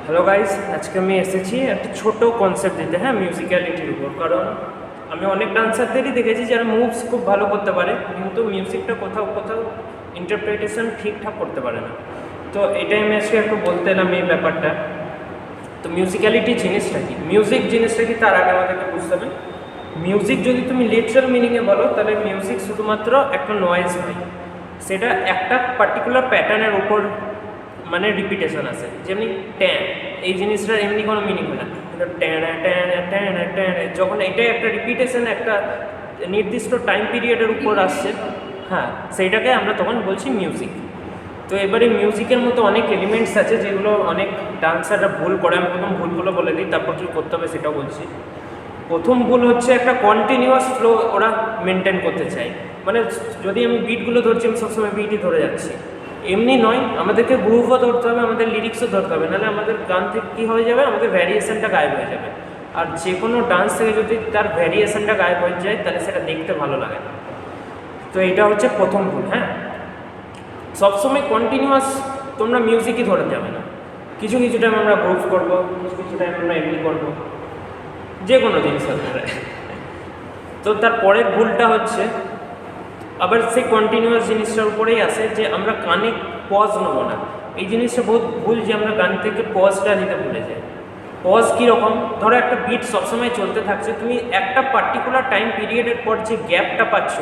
Hello guys, আজকে আমি এসেছি একটা ছোট কনসেপ্ট দিতে, হ্যাঁ, মিউজিক্যালিটির উপর। কারণ আমি অনেক ডান্সারদেরই দেখেছি যারা মুভস খুব ভালো করতে পারে, কিন্তু মিউজিকটা কোথাও কোথাও ইন্টারপ্রিটেশন ঠিকঠাক করতে পারে না। তো এটাই আমি আজকে একটু বলতে এলাম এই ব্যাপারটা। তো মিউজিক্যালিটি জিনিসটা কি, মিউজিক জিনিসটা কি, তার আগে আমাদেরকে বুঝতে হবে মিউজিক যদি তুমি লিটারাল মিনিংয়ে বলো, তাহলে মিউজিক শুধুমাত্র একটা নয়েজ হয়। সেটা একটা পার্টিকুলার প্যাটার্নের উপর মানে রিপিটেশন আছে। যেমনি ট্যান, এই জিনিসটার এমনি কোনো মিনিং হয় না, কিন্তু ট্যান ট্যান ট্যান ট্যান, যখন এটাই একটা রিপিটেশন একটা নির্দিষ্ট টাইম পিরিয়ডের উপর আসছে, হ্যাঁ, সেইটাকে আমরা তখন বলছি মিউজিক। তো এবারে মিউজিকের মতো অনেক এলিমেন্টস আছে যেগুলো অনেক ডান্সাররা ভুল করে। আমি প্রথম ভুলগুলো বলে দিই, তারপর কী করতে হবে সেটাও বলছি। প্রথম ভুল হচ্ছে একটা কন্টিনিউয়াস ফ্লো ওরা মেনটেন করতে চায়। মানে যদি আমি বিটগুলো ধরছি, আমি সবসময় বিটই ধরে যাচ্ছি, এমনি নয়। আমাদেরকে গ্রুভও ধরতে হবে, আমাদের লিরিক্সও ধরতে হবে, নাহলে আমাদের গান থেকে কী হয়ে যাবে, আমাদের ভ্যারিয়েশনটা গায়েব হয়ে যাবে। আর যে কোনো ডান্স থেকে যদি তার ভ্যারিয়েশনটা গায়েব হয়ে যায়, তাহলে সেটা দেখতে ভালো লাগে না। তো এটা হচ্ছে প্রথম ভুল। হ্যাঁ, সবসময় কন্টিনিউয়াস তোমরা মিউজিকই ধরে যাবে না। কিছু কিছু টাইম আমরা গ্রুভ করবো, কিছু কিছু টাইম আমরা এমনি করবো, যে কোনো জিনিস হতে পারে। তো তারপরের ভুলটা হচ্ছে আবার সেই কন্টিনিউয়াস জিনিসটার উপরেই আসে যে আমরা কানে পজ নেবো না। এই জিনিসটা বহুত ভুল যে আমরা গান থেকে পজটা নিতে ভুলে যাই। পজ কীরকম, ধরো একটা বিট সবসময় চলতে থাকছে, তুমি একটা পার্টিকুলার টাইম পিরিয়ডের পর যে গ্যাপটা পাচ্ছ,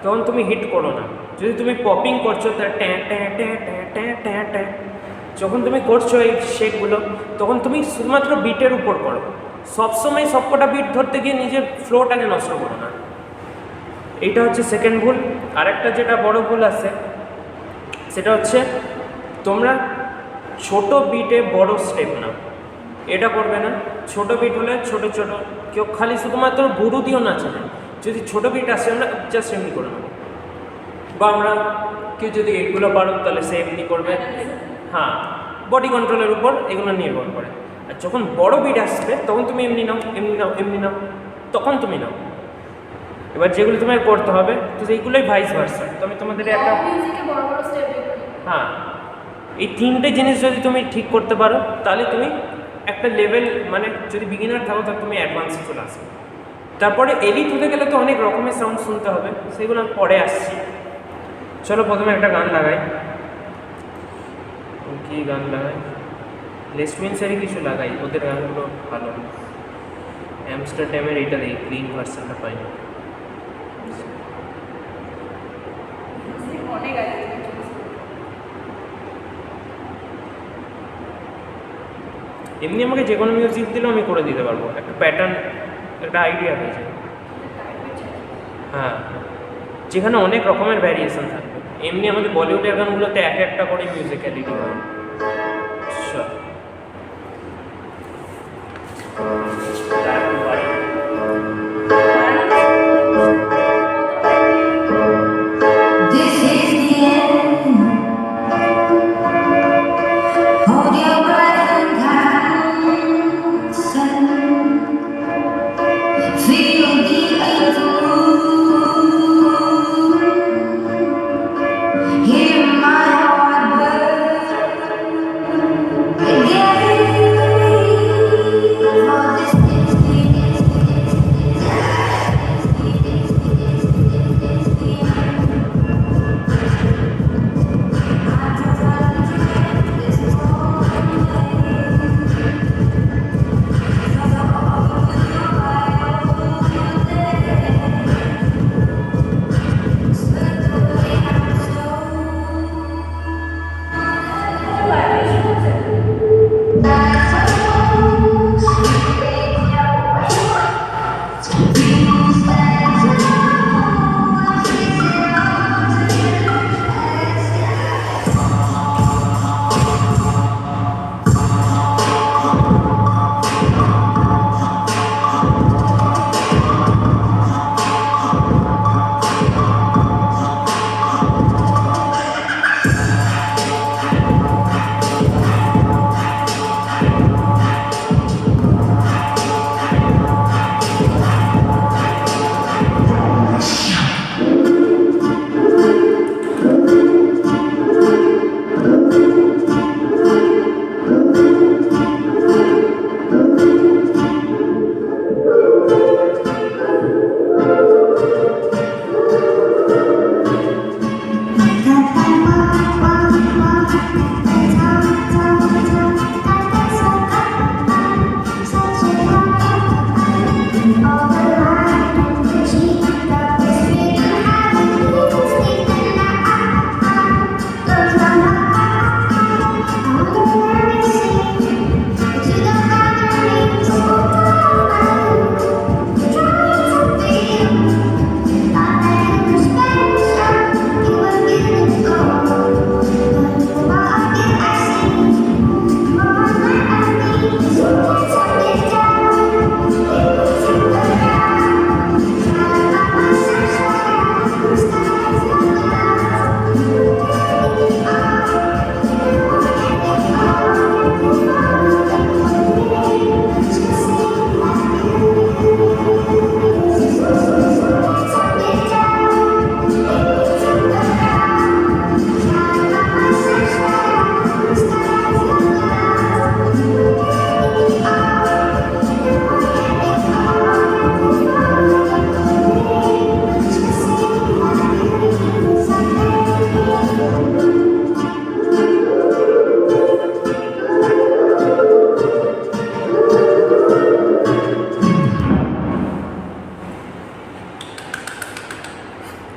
তখন তুমি হিট করো না। যদি তুমি পপিং করছো, তার ট্যাঁ ট্যাঁ ট্যাঁ ট্যাঁ ট্যাঁ ট্যাঁ ট্যাঁ, যখন তুমি করছো এই শেকগুলো, তখন তুমি শুধুমাত্র বিটের উপর করো। সবসময় সবকটা বিট ধরতে গিয়ে নিজের ফ্লোটাকে নষ্ট করো না। এইটা হচ্ছে সেকেন্ড ভুল। আরেকটা যেটা বড় ভুল আছে, সেটা হচ্ছে তোমরা ছোট বিটে বড় স্টেপ নাও। এটা করবে না। ছোট বিট হলে ছোট ছোট, কেউ খালি শুধুমাত্র গুরু দিয়েও নাচে না। যদি ছোট বিট আসে, আমরা জাস্ট এমনি করে নেবো, বা আমরা কেউ যদি এগুলো পারো তাহলে সে এমনি করবে। হ্যাঁ, বডি কন্ট্রোলের উপর এগুলো নির্ভর করে। আর যখন বড় বিট আসবে, তখন তুমি এমনি নাও, এমনি নাও, এমনি নাও, তখন তুমি নাও। এবার যেগুলো তোমায় করতে হবে, তো সেইগুলোই ভাইস ভার্সা। তো আমি তোমাদের একটা, হ্যাঁ, এই তিনটে জিনিস যদি তুমি ঠিক করতে পারো, তাহলে তুমি একটা লেভেল, মানে যদি বিগিনার থাকো তাহলে তুমি অ্যাডভান্সে চলে আসো। তারপরে এলিট হতে গেলে তো অনেক রকমের সাউন্ড শুনতে হবে, সেগুলো আমি পরে আসছি। চলো প্রথমে একটা গান লাগাই। কি গান লাগাই? লেসমিনসেরই কিছু লাগাই, ওদের গানগুলো ভালো। অ্যামস্টারড্যামের এইটা দিই, ক্লিন ভার্সনটা পাই না। এমনি আমাকে যে কোনো মিউজিক দিলেও আমি করে দিতে পারবো, একটা প্যাটার্ন, একটা আইডিয়া হয়ে যায়। হ্যাঁ, যেখানে অনেক রকমের ভ্যারিয়েশন থাকবে। এমনি আমাদের বলিউডের গানগুলোতে এক একটা করে মিউজিক্যালিটি হয়।